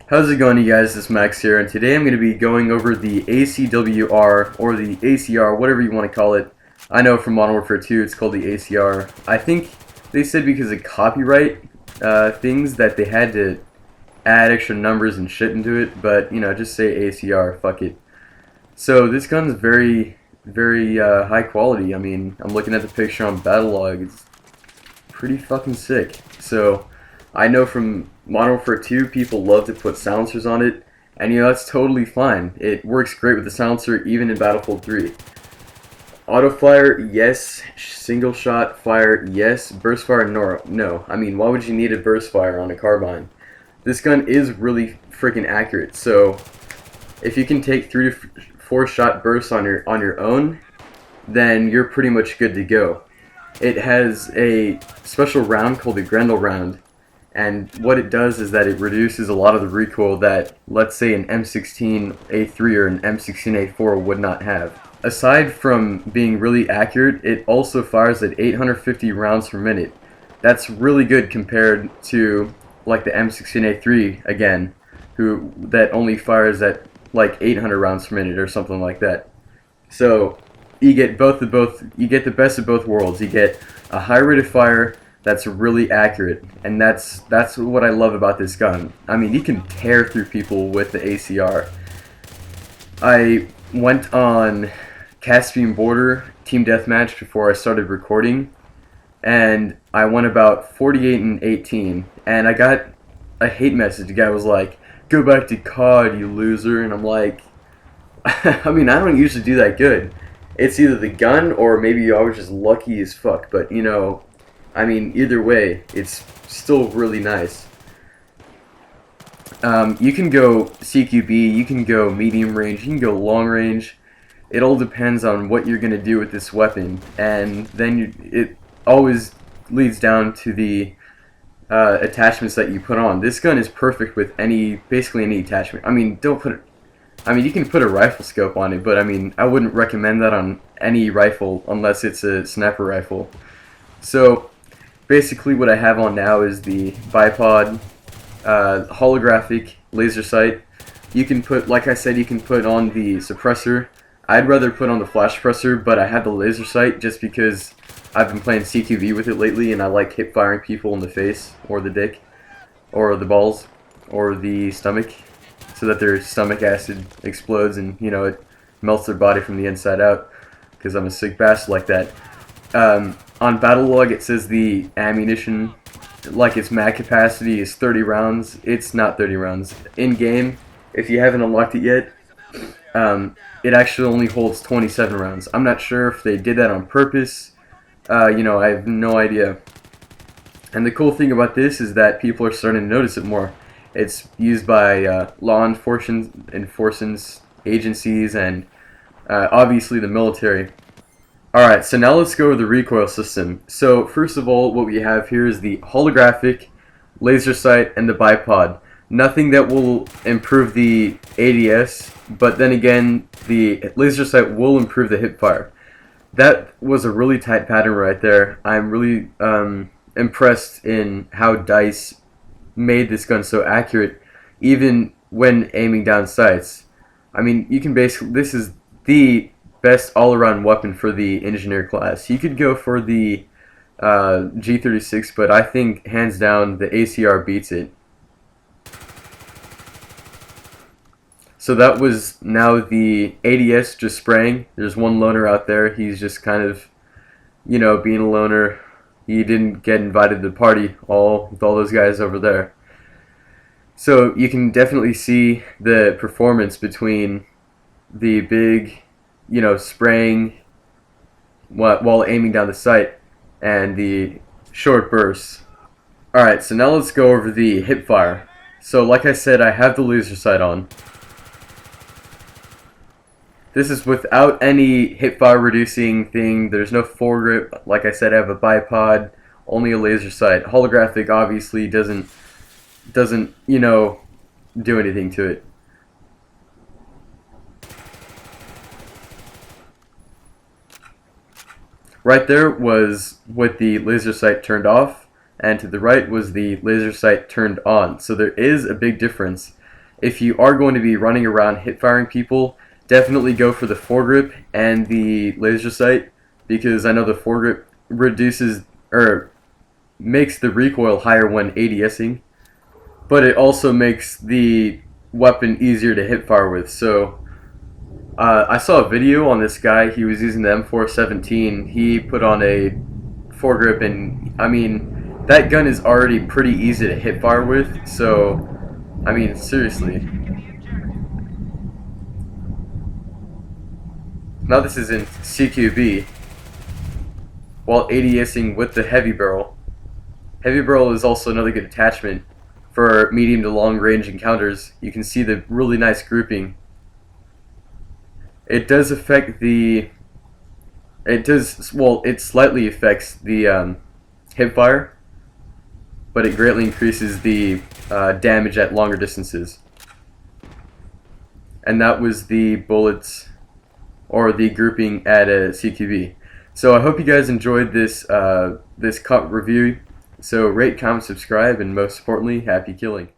How's it going, you guys? This is Max here, and today I'm going to be going over the ACW-R, or the ACR, whatever you want to call it. I know from Modern Warfare 2 it's called the ACR. I think they said because of copyright things that they had to add extra numbers and shit into it, but, you know, just say ACR, fuck it. So this gun's very high quality. I mean, I'm looking at the picture on Battlelog. It's pretty fucking sick. So I know from Modern Warfare 2 people love to put silencers on it, and you know that's totally fine. It works great with the silencer even in Battlefield 3. Auto fire, yes. Single shot fire, yes. Burst fire, no. I mean, why would you need a burst fire on a carbine? This gun is really freaking accurate, so if you can take 3 to 4 shot bursts on your own, then you're pretty much good to go. It has a special round called the Grendel round, and what it does is that it reduces a lot of the recoil that, let's say, an M16A3 or an M16A4 would not have. Aside from being really accurate, it also fires at 850 rounds per minute. That's really good compared to like the M16A3 again, that only fires at like 800 rounds per minute or something like that. So you get you get the best of both worlds. You get a high rate of fire that's really accurate, and that's what I love about this gun. I mean, you can tear through people with the ACR. I went on Caspian Border Team Deathmatch before I started recording, and I went about 48 and 18, and I got a hate message. The guy was like, "Go back to COD, you loser," and I'm like, I mean, I don't usually do that good. It's either the gun or maybe I was just lucky as fuck, but you know, I mean, either way, it's still really nice. You can go CQB, you can go medium range, you can go long range. It all depends on what you're going to do with this weapon, and then it always leads down to the attachments that you put on. This gun is perfect with basically any attachment. I mean, you can put a rifle scope on it, but I mean, I wouldn't recommend that on any rifle unless it's a sniper rifle. So basically what I have on now is the bipod holographic laser sight. You can put, like I said, you can put on the suppressor. I'd rather put on the flash suppressor, but I have the laser sight just because I've been playing CQB with it lately, and I like hip firing people in the face, or the dick, or the balls, or the stomach, so that their stomach acid explodes and, you know, it melts their body from the inside out, because I'm a sick bastard like that. On Battlelog it says the ammunition, like its mag capacity, is 30 rounds. It's not 30 rounds. In game, if you haven't unlocked it yet, it actually only holds 27 rounds. I'm not sure if they did that on purpose. You know, I have no idea. And the cool thing about this is that people are starting to notice it more. It's used by law enforcement agencies and obviously the military. Alright, so now let's go over the recoil system. So first of all, what we have here is the holographic, laser sight, and the bipod. Nothing that will improve the ADS, but then again, the laser sight will improve the hip fire. That was a really tight pattern right there. I'm really impressed in how DICE made this gun so accurate, even when aiming down sights. I mean, you can basically, this is the best all-around weapon for the engineer class. You could go for the G36, but I think hands down the ACR beats it. So that was now the ADS just spraying. There's one loner out there. He's just kind of, you know, being a loner. He didn't get invited to the party with all those guys over there. So you can definitely see the performance between the big, you know, spraying while aiming down the sight and the short bursts. Alright, so now let's go over the hip fire. So like I said, I have the laser sight on. This is without any hip fire reducing thing. There's no foregrip. Like I said, I have a bipod, only a laser sight. Holographic obviously doesn't you know, do anything to it. Right there was with the laser sight turned off, and to the right was the laser sight turned on. So there is a big difference. if you are going to be running around hip firing people, definitely go for the foregrip and the laser sight, because I know the foregrip reduces or makes the recoil higher when ADSing, but it also makes the weapon easier to hip fire with. So I saw a video on this guy. He was using the M417. He put on a foregrip, and I mean, that gun is already pretty easy to hip fire with. So I mean, seriously. Now this is in CQB, while ADSing with the heavy barrel. Heavy barrel is also another good attachment for medium to long range encounters. You can see the really nice grouping. It does affect the, it slightly affects the hip fire, but it greatly increases the damage at longer distances. And that was the bullets, or the grouping at a CQB. So I hope you guys enjoyed this this cut review. So rate, comment, subscribe, and most importantly, happy killing.